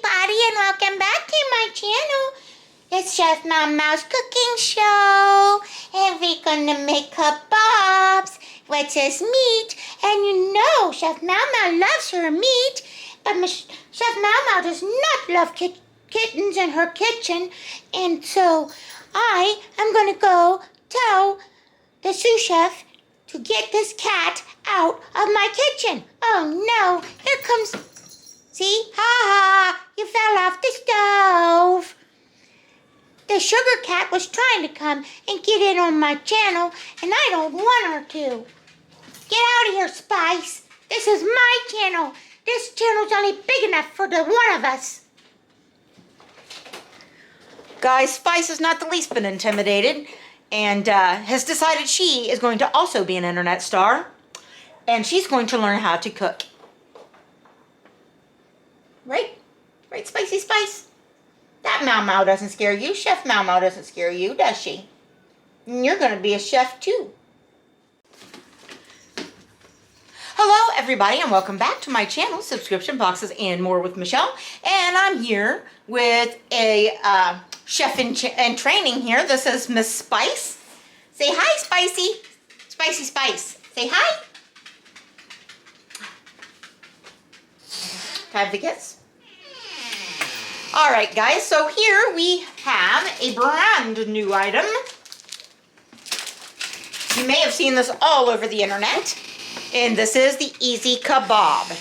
everybody, and welcome back to my channel. It's Chef Meow-Meow's cooking show, and we're gonna make kabobs, which is meat. And you know, Chef Meow-Meow loves her meat, but Chef Meow-Meow does not love kittens in her kitchen, and so I am gonna go tell the sous chef to get this cat out of my kitchen. Oh no, here comes... See? Ha ha! You fell off the stove. The sugar cat was trying to come and get in on my channel, and I don't want her to. Get out of here, Spice. This is my channel. This channel's only big enough for the one of us. Guys, Spice has not the least been intimidated and has decided she is going to also be an internet star, and she's going to learn how to cook. Right? Right, Spicy Spice? That Meow-Meow doesn't scare you. Chef Meow-Meow doesn't scare you, does she? And you're going to be a chef too. Hello everybody, and welcome back to my channel, Subscription Boxes and More with Michelle. And I'm here with a chef in training here. This is Miss Spice. Say hi, Spicy. Spicy Spice. Say hi. Can I have the kiss? All right, guys, so here we have a brand new item. You may have seen this all over the internet, and this is the Easy Kabob.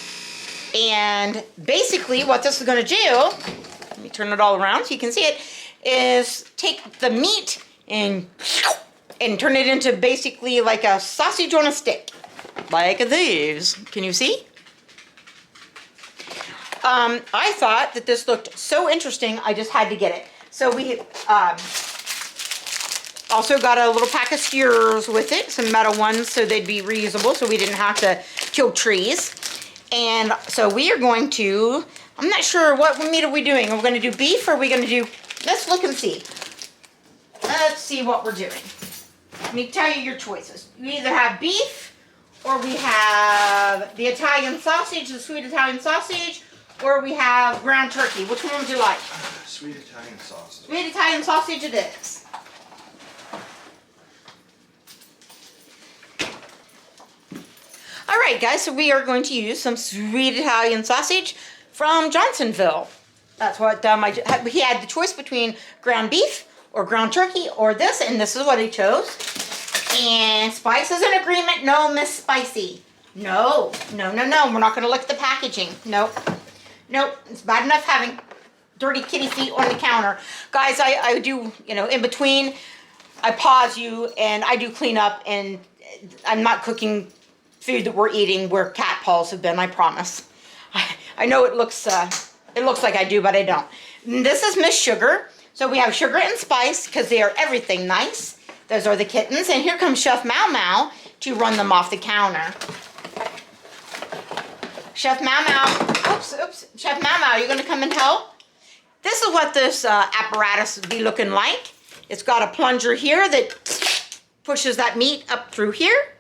And basically what this is gonna do, let me turn it all around so you can see it, is take the meat and turn it into basically like a sausage on a stick, like these. Can you see? I thought that this looked so interesting, I just had to get it. So we also got a little pack of skewers with it, some metal ones, so they'd be reusable, so we didn't have to kill trees. And so we are going to, I'm not sure what meat are we doing. Are we going to do beef, or are we going to do, let's look and see. Let's see what we're doing. Let me tell you your choices. You either have beef, or we have the Italian sausage, the sweet Italian sausage, or we have ground turkey. Which one would you like? Sweet Italian sausage. Sweet Italian sausage it is. All right, guys, so we are going to use some sweet Italian sausage from Johnsonville. That's what he had the choice between ground beef or ground turkey or this, and this is what he chose. And Spice is in agreement. No, Miss Spicy. No, no, no, no. We're not going to look at the packaging. Nope. Nope. It's bad enough having dirty kitty feet on the counter. Guys, I do, you know, in between, I pause you and I do clean up, and I'm not cooking food that we're eating where cat paws have been, I promise. I know it looks like I do, but I don't. And this is Miss Sugar. So we have Sugar and Spice because they are everything nice. Those are the kittens. And here comes Chef Meow-Meow to run them off the counter. Chef Meow-Meow, oops, Chef Meow-Meow, you gonna come and help? This is what this apparatus would be looking like. It's got a plunger here that pushes that meat up through here.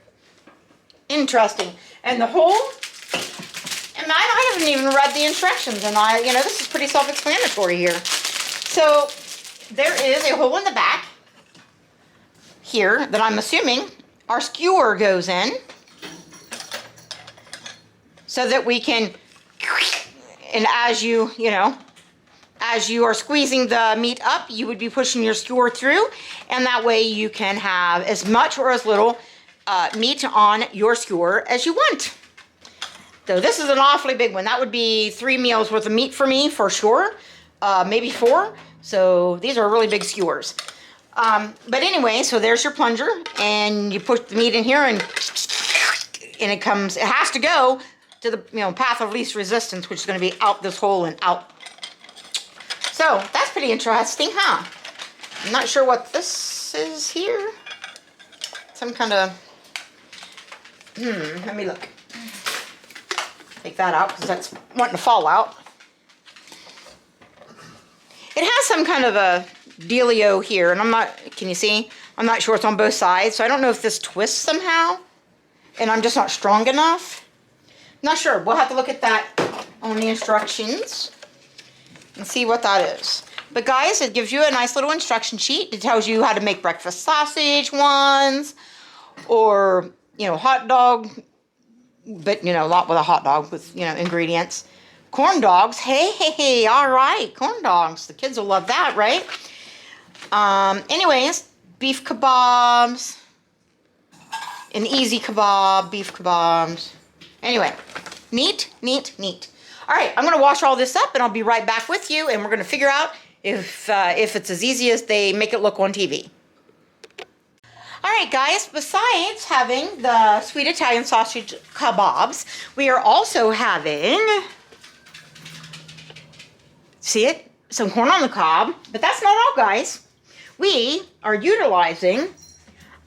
Interesting. And the hole, and I haven't even read the instructions, and you know, this is pretty self-explanatory here. So there is a hole in the back here that I'm assuming our skewer goes in, so that we can, and as you are squeezing the meat up, you would be pushing your skewer through, and that way you can have as much or as little meat on your skewer as you want. So this is an awfully big one. That would be 3 meals worth of meat for me, for sure, maybe 4. So these are really big skewers. But anyway, so there's your plunger, and you push the meat in here, and it has to go to the path of least resistance, which is going to be out this hole and out. So that's pretty interesting, huh? I'm not sure what this is here. Some kind of let me look. Take that out because that's wanting to fall out. It has some kind of a dealio here, and I'm not, can you see? I'm not sure it's on both sides, so I don't know if this twists somehow, and I'm just not strong enough. Not sure. We'll have to look at that on the instructions. and see what that is. But guys, it gives you a nice little instruction sheet. It tells you how to make breakfast sausage ones, or, you know, hot dog, but, you know, a lot with a hot dog with, you know, ingredients. Corn dogs. Hey, all right, corn dogs. The kids will love that, right? Anyways, beef kebabs, an easy kebab, beef kebabs. Anyway, neat. All right, I'm gonna wash all this up and I'll be right back with you, and we're gonna figure out if it's as easy as they make it look on TV. All right, guys, besides having the sweet Italian sausage kebabs, we are also having, see it? Some corn on the cob, but that's not all, guys. We are utilizing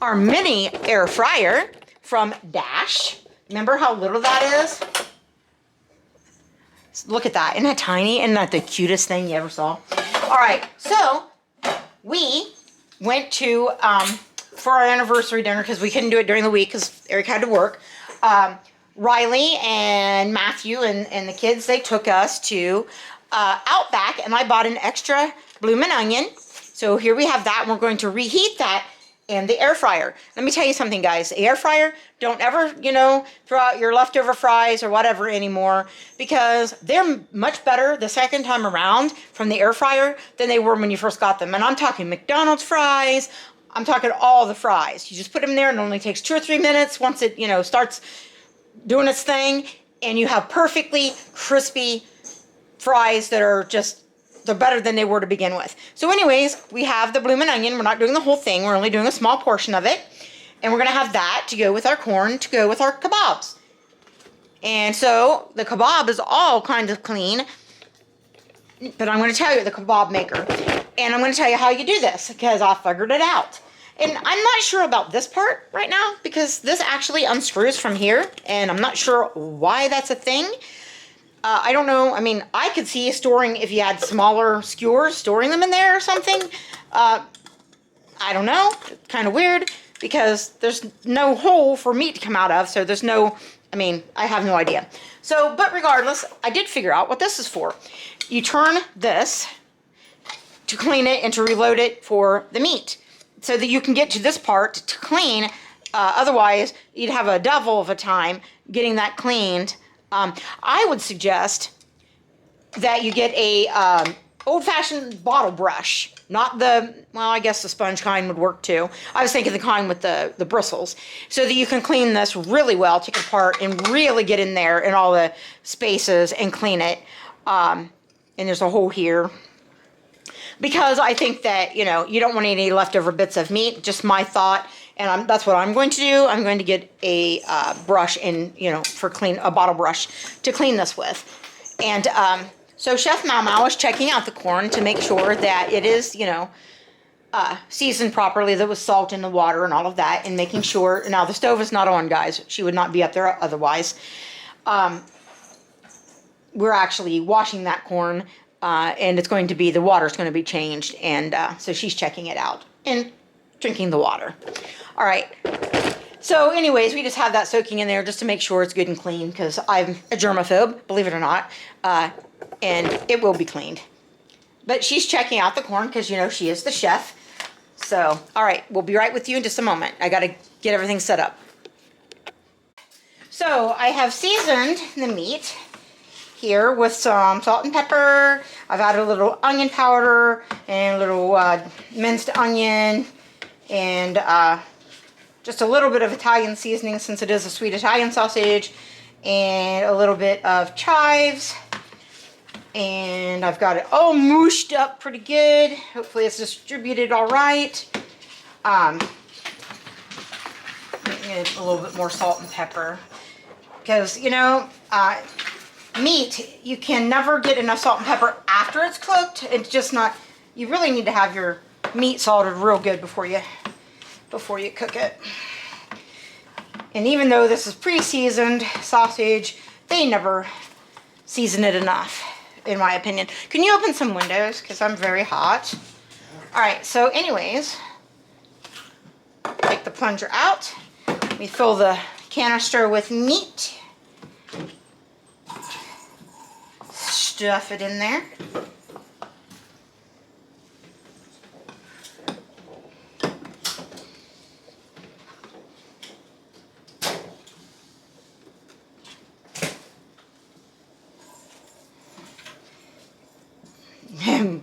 our mini air fryer from Dash. Remember how little that is? Look at that. Isn't that tiny? Isn't that the cutest thing you ever saw? All right, so we went to, for our anniversary dinner, because we couldn't do it during the week because Eric had to work, Riley and Matthew and the kids, they took us to Outback, and I bought an extra bloomin' onion. So here we have that, and we're going to reheat that in the air fryer. Let me tell you something, guys. The air fryer, don't ever, you know, throw out your leftover fries or whatever anymore, because they're much better the second time around from the air fryer than they were when you first got them. And I'm talking McDonald's fries. I'm talking all the fries. You just put them there, and it only takes 2 or 3 minutes once it, you know, starts doing its thing, and you have perfectly crispy fries that are just, they're better than they were to begin with. So anyways, we have the bloomin' onion. We're not doing the whole thing. We're only doing a small portion of it. And we're going to have that to go with our corn, to go with our kebabs. And so the kebab is all kind of clean. But I'm going to tell you the kebab maker. And I'm going to tell you how you do this, because I figured it out. And I'm not sure about this part right now, because this actually unscrews from here. And I'm not sure why that's a thing. I don't know. I mean, I could see storing, if you had smaller skewers, storing them in there or something. I don't know. It's kind of weird, because there's no hole for meat to come out of. So there's no, I mean, I have no idea. So, but regardless, I did figure out what this is for. You turn this to clean it and to reload it for the meat, so that you can get to this part to clean. Otherwise, you'd have a devil of a time getting that cleaned. I would suggest that you get a old-fashioned bottle brush, not the, well, I guess the sponge kind would work too. I was thinking the kind with the bristles, so that you can clean this really well, take it apart, and really get in there in all the spaces and clean it. And there's a hole here, because I think that, you know, you don't want any leftover bits of meat. Just my thought. And that's what I'm going to do. I'm going to get a brush and, you know, a bottle brush to clean this with. And so Chef Meow-Meow is checking out the corn to make sure that it is, you know, seasoned properly, that was salt in the water and all of that, and making sure. Now the stove is not on, guys. She would not be up there otherwise. We're actually washing that corn, and it's going to be, the water's going to be changed, and so she's checking it out and drinking the water. All right. So anyways, we just have that soaking in there just to make sure it's good and clean, because I'm a germaphobe, believe it or not, and it will be cleaned. But she's checking out the corn because, you know, she is the chef. So, all right, we'll be right with you in just a moment. I got to get everything set up. So I have seasoned the meat here with some salt and pepper. I've added a little onion powder and a little minced onion, and just a little bit of Italian seasoning, since it is a sweet Italian sausage, and a little bit of chives. And I've got it all mooshed up pretty good. Hopefully it's distributed all right. A little bit more salt and pepper, because, you know, meat, you can never get enough salt and pepper after it's cooked. It's just not, you really need to have your meat salted real good before you cook it. And even though this is pre-seasoned sausage, they never season it enough, in my opinion. Can you open some windows? Because I'm very hot. All right, so anyways, take the plunger out. We fill the canister with meat. Stuff it in there.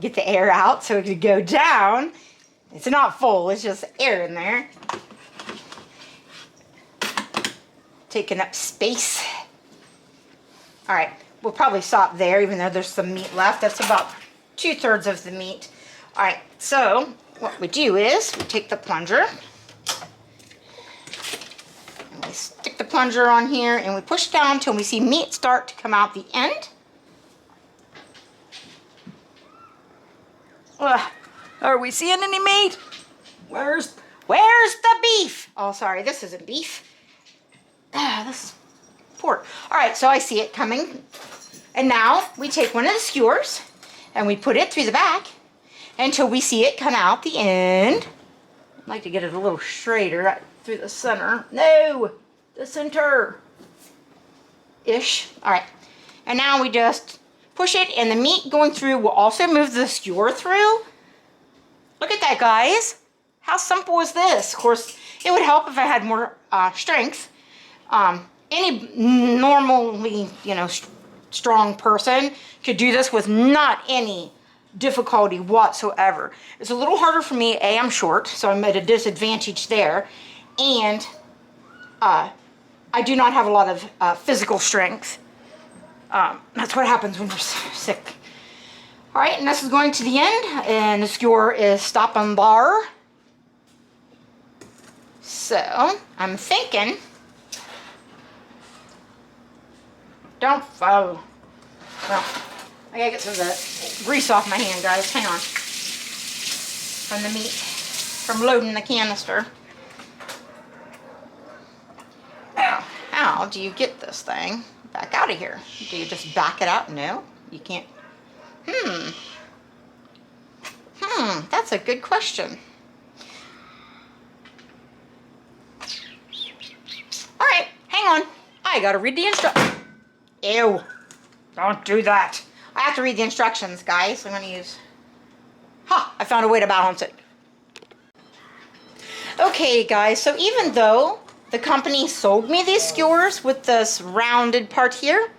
get the air out so it could go down. It's not full, it's just air in there. Taking up space. All right, we'll probably stop there even though there's some meat left. That's about 2/3 of the meat. All right, so what we do is we take the plunger and we stick the plunger on here and we push down until we see meat start to come out the end. Are we seeing any meat? Where's the beef? Oh, sorry, this isn't beef. This is pork. All right, so I see it coming. And now we take one of the skewers and we put it through the back until we see it come out the end. I'd like to get it a little straighter right through the center. No, the center-ish. All right, and now we just push it and the meat going through will also move the skewer through. Look at that, guys. How simple is this? Of course, it would help if I had more strength. Any normally, strong person could do this with not any difficulty whatsoever. It's a little harder for me. I'm short, so I'm at a disadvantage there. And I do not have a lot of physical strength. That's what happens when you're sick. All right, and this is going to the end, and the skewer is stopping bar. So, I'm thinking, don't fall. Well, I gotta get some of the grease off my hand, guys. Hang on. From the meat, from loading the canister. Now, how do you get this thing back out of here? Do you just back it out? No, you can't. That's a good question. All right, hang on. I gotta read the instructions. Ew, don't do that. I have to read the instructions, guys. I'm gonna use, I found a way to balance it. Okay, guys, so even though the company sold me these skewers with this rounded part here,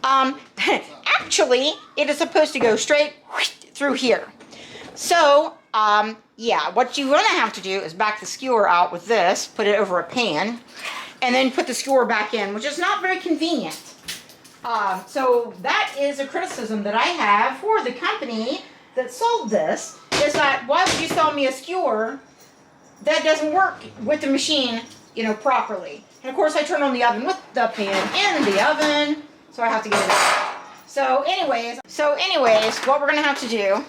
actually, it is supposed to go straight through here. So, yeah, what you're gonna have to do is back the skewer out with this, put it over a pan, and then put the skewer back in, which is not very convenient. So that is a criticism that I have for the company that sold this, is that why would you sell me a skewer that doesn't work with the machine, properly? And of course I turn on the oven with the pan in the oven, so I have to get it out. So anyways, what we're gonna have to do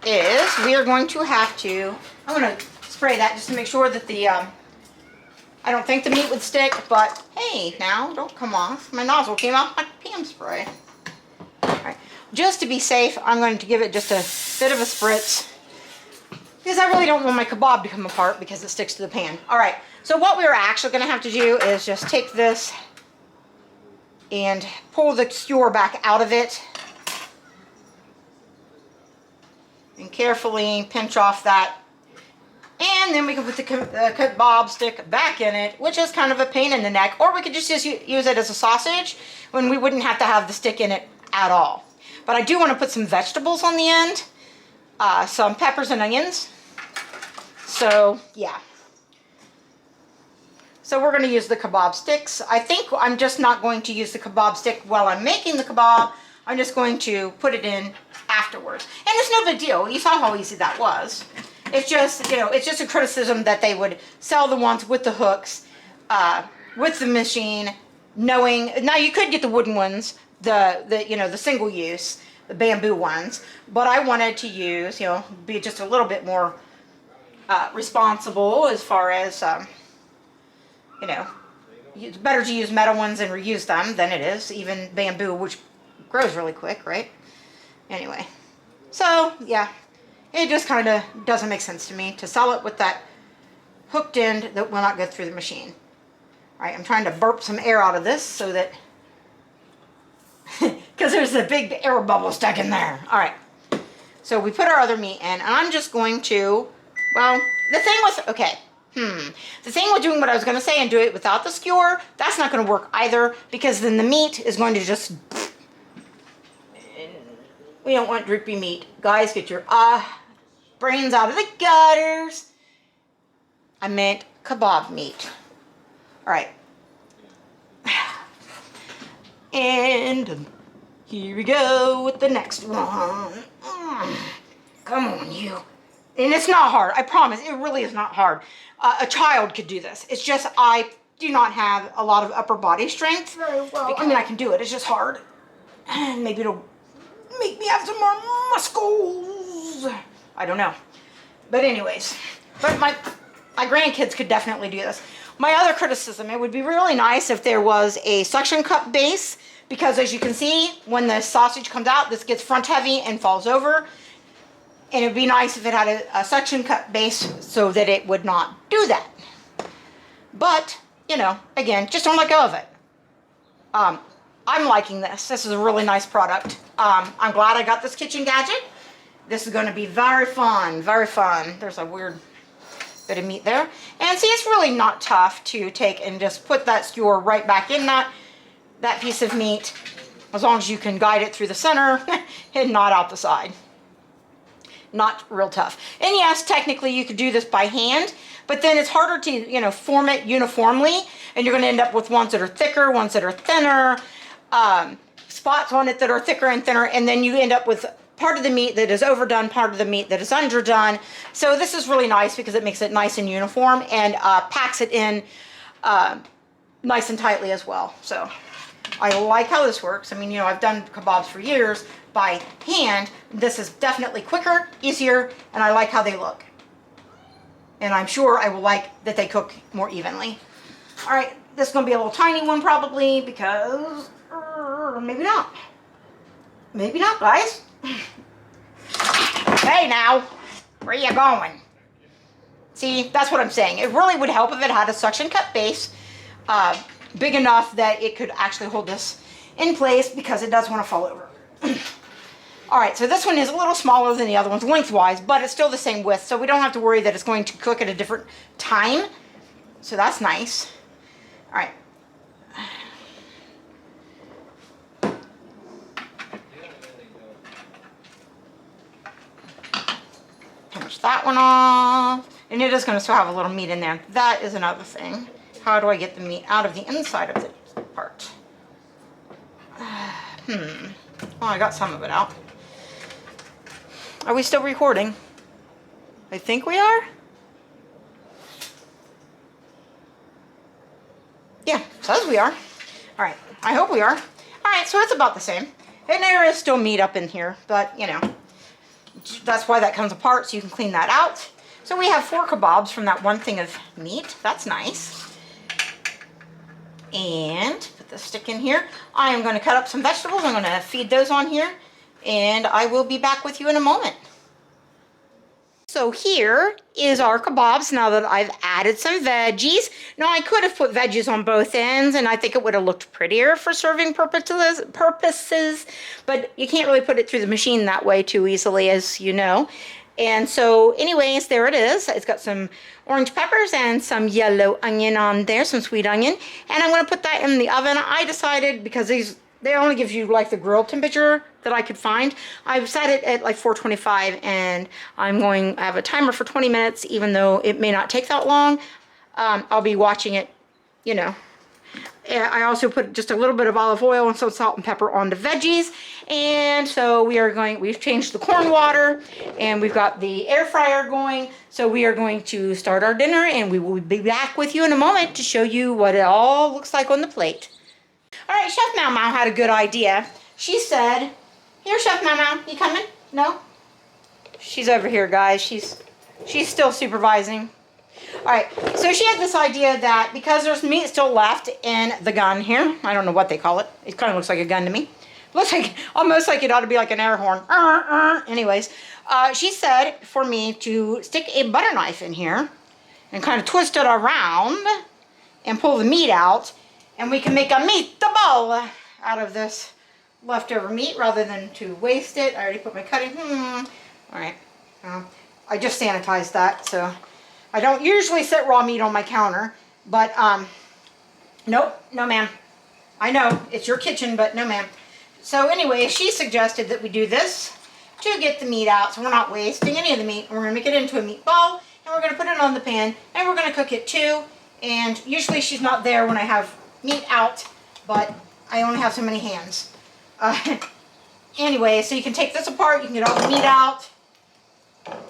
is we are going to have to, I'm gonna spray that just to make sure that the, I don't think the meat would stick, but hey, now, don't come off. My nozzle came off my pan spray. All right, just to be safe, I'm going to give it just a bit of a spritz because I really don't want my kebab to come apart because it sticks to the pan. All right, so what we're actually gonna have to do is just take this and pull the skewer back out of it and carefully pinch off that. And then we can put the kebab stick back in it, which is kind of a pain in the neck. Or we could just use it as a sausage when we wouldn't have to have the stick in it at all. But I do want to put some vegetables on the end. Some peppers and onions. So, yeah. So we're going to use the kebab sticks. I think I'm just not going to use the kebab stick while I'm making the kebab. I'm just going to put it in afterwards. And it's no big deal. You saw how easy that was. It's just, it's just a criticism that they would sell the ones with the hooks, with the machine, knowing, now you could get the wooden ones, the single use, the bamboo ones, but I wanted to use, be just a little bit more responsible as far as, it's better to use metal ones and reuse them than it is, even bamboo, which grows really quick, right? Anyway, so, yeah. It just kind of doesn't make sense to me to sell it with that hooked end that will not go through the machine. All right, I'm trying to burp some air out of this so that, because there's a big air bubble stuck in there. All right, so we put our other meat in, and I'm just going to, well, the thing with doing what I was going to say and do it without the skewer, that's not going to work either, because then the meat is going to just We don't want droopy meat. Guys, get your brains out of the gutters. I meant kebab meat. All right. And here we go with the next one. Come on, you. And it's not hard. I promise. It really is not hard. A child could do this. It's just I do not have a lot of upper body strength. Very well. I mean, I can do it. It's just hard. And maybe it'll make me have some more muscles. I don't know. But anyways. But my grandkids could definitely do this. My other criticism, it would be really nice if there was a suction cup base, because as you can see, when the sausage comes out, this gets front heavy and falls over. And it would be nice if it had a suction cup base so that it would not do that. But, you know, again, just don't let go of it. I'm liking this. This is a really nice product. I'm glad I got this kitchen gadget. This is going to be very fun, very fun. There's a weird bit of meat there. And see, it's really not tough to take and just put that skewer right back in that piece of meat, as long as you can guide it through the center and not out the side. Not real tough. And yes, technically you could do this by hand, but then it's harder to, you know, form it uniformly, and you're going to end up with ones that are thicker, ones that are thinner, spots on it that are thicker and thinner, and then you end up with part of the meat that is overdone, part of the meat that is underdone. So this is really nice because it makes it nice and uniform and packs it in nice and tightly as well. So I like how this works. I mean, you know, I've done kebabs for years by hand. This is definitely quicker, easier, and I like how they look. And I'm sure I will like that they cook more evenly. All right, this is going to be a little tiny one probably because maybe not. Maybe not, guys. Hey now, where you going? See, that's what I'm saying. It really would help if it had a suction cup base big enough that it could actually hold this in place, because it does want to fall over. All right, so this one is a little smaller than the other ones lengthwise, but it's still the same width, so we don't have to worry that it's going to cook at a different time. So that's nice. All right. Finish that one off. And it is going to still have a little meat in there. That is another thing. How do I get the meat out of the inside of the part? Well, I got some of it out. Are we still recording? I think we are. Yeah, says we are. All right, I hope we are. All right, so it's about the same. And there is still meat up in here, but you know, that's why that comes apart, so you can clean that out. So we have 4 kebabs from that one thing of meat. That's nice. And put the stick in here. I am going to cut up some vegetables. I'm going to feed those on here, and I will be back with you in a moment. So here is our kebabs now that I've added some veggies. Now I could have put veggies on both ends, and I think it would have looked prettier for serving purposes, but you can't really put it through the machine that way too easily, as you know. And so anyways, there it is. It's got some orange peppers and some yellow onion on there, some sweet onion. And I'm going to put that in the oven. I decided, because they only give you like the grill temperature that I could find, I've set it at like 425, and I'm going to have a timer for 20 minutes, even though it may not take that long. I'll be watching it, you know. I also put just a little bit of olive oil and some salt and pepper on the veggies. And so we've changed the corn water, and we've got the air fryer going. So we are going to start our dinner, and we will be back with you in a moment to show you what it all looks like on the plate. All right, Chef Meow-Meow had a good idea. She said, here, Chef Meow-Meow, you coming? No? She's over here, guys. She's still supervising. All right, so she had this idea that because there's meat still left in the gun here, I don't know what they call it. It kind of looks like a gun to me. Looks like, almost like it ought to be like an air horn. Anyways, she said for me to stick a butter knife in here and kind of twist it around and pull the meat out, and we can make a meatball out of this leftover meat rather than to waste it. I already put my cutting. All right, I just sanitized that, so I don't usually set raw meat on my counter, but nope, no ma'am. I know, it's your kitchen, but no ma'am. So anyway, she suggested that we do this to get the meat out, so we're not wasting any of the meat. And we're gonna make it into a meatball, and we're gonna put it on the pan, and we're gonna cook it too. And usually she's not there when I have meat out, but I only have so many hands. Anyway, so you can take this apart, you can get all the meat out.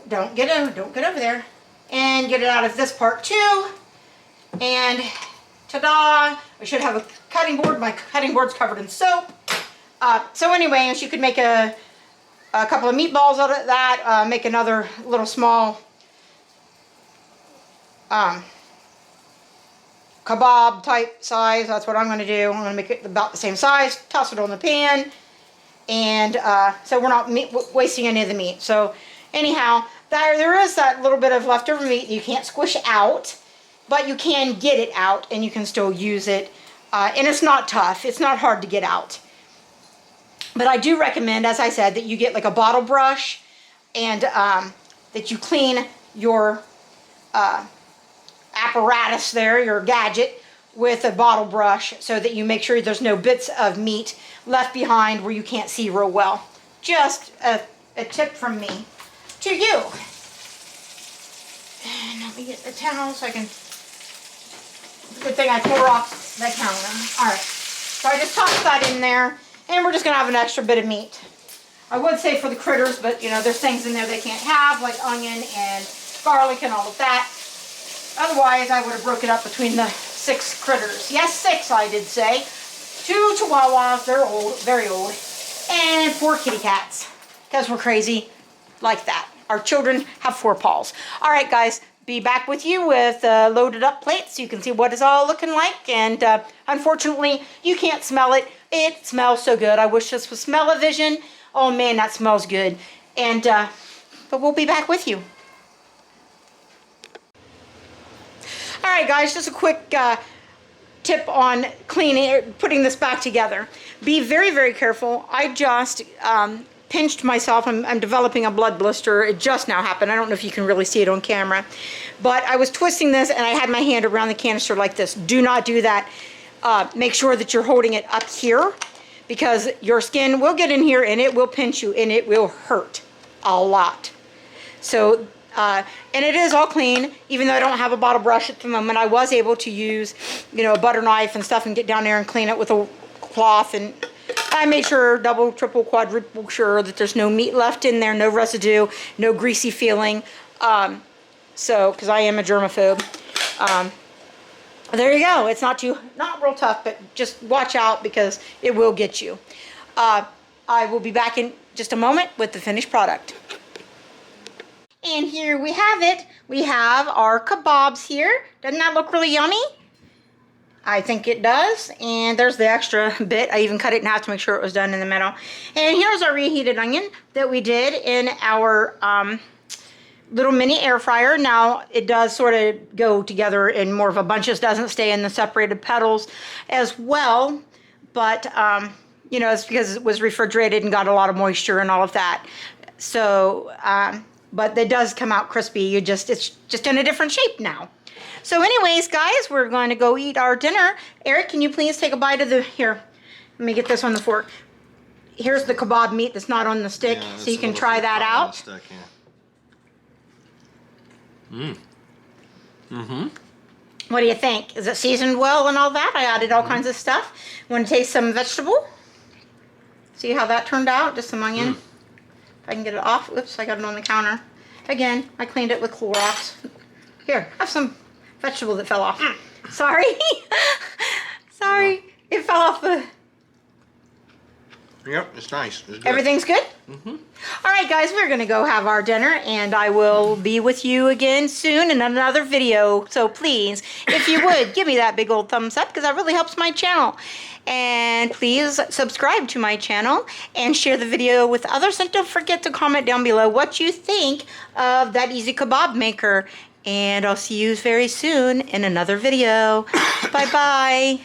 Don't get over there. And get it out of this part too. And ta-da! I should have a cutting board. My cutting board's covered in soap. So anyway, and she could make a couple of meatballs out of that. Make another little small Kabob type size. That's what I'm going to do. I'm going to make it about the same size. Toss it on the pan. And so we're not wasting any of the meat. So anyhow, there is that little bit of leftover meat you can't squish out, but you can get it out and you can still use it. And it's not tough. It's not hard to get out. But I do recommend, as I said, that you get like a bottle brush and that you clean your apparatus there, your gadget, with a bottle brush so that you make sure there's no bits of meat left behind where you can't see real well. Just a tip from me to you. And let me get the towel so I can... Good thing I tore off the counter. Alright, so I just tossed that in there, and we're just going to have an extra bit of meat. I would say for the critters, but you know, there's things in there they can't have, like onion and garlic and all of that. Otherwise, I would have broke it up between the 6 critters. Yes, 6 I did say. 2 chihuahuas, they're old, very old, and 4 kitty cats, because we're crazy like that. Our children have 4 paws. All right, guys, be back with you with loaded up plates so you can see what it's all looking like. And unfortunately, you can't smell it. It smells so good. I wish this was smell-o-vision. Oh man, that smells good. And but we'll be back with you. All right, guys, just a quick tip on cleaning, putting this back together. Be very, very careful. I just pinched myself. I'm developing a blood blister. It just now happened. I don't know if you can really see it on camera, but I was twisting this and I had my hand around the canister like this. Do not do that. Make sure that you're holding it up here, because your skin will get in here and it will pinch you and it will hurt a lot. So and it is all clean, even though I don't have a bottle brush at the moment. I was able to use, you know, a butter knife and stuff and get down there and clean it with a cloth. And I made sure, double, triple, quadruple sure that there's no meat left in there, no residue, no greasy feeling. So, because I am a germaphobe. There you go. It's not real tough, but just watch out because it will get you. I will be back in just a moment with the finished product. And here we have it. We have our kebabs here. Doesn't that look really yummy? I think it does. And there's the extra bit. I even cut it in half to make sure it was done in the middle. And here's our reheated onion that we did in our little mini air fryer. Now it does sort of go together in more of a bunch. It doesn't stay in the separated petals as well. But, you know, it's because it was refrigerated and got a lot of moisture and all of that. So, but it does come out crispy. It's just in a different shape now. So anyways, guys, we're going to go eat our dinner. Eric, can you please take a bite of here. Let me get this on the fork. Here's the kebab meat that's not on the stick, yeah, so you can try that out. Stick, yeah. What do you think? Is it seasoned well and all that? I added all kinds of stuff. Want to taste some vegetable? See how that turned out? Just some onion. If I can get it off. Oops, I got it on the counter. Again, I cleaned it with Clorox. Here, have some vegetable that fell off. Sorry. Sorry. It fell off the... Yep, it's nice. It's good. Everything's good? All right, guys, we're going to go have our dinner, and I will be with you again soon in another video. So please, if you would, give me that big old thumbs up, because that really helps my channel. And please subscribe to my channel and share the video with others. And don't forget to comment down below what you think of that easy kebab maker. And I'll see you very soon in another video. Bye-bye.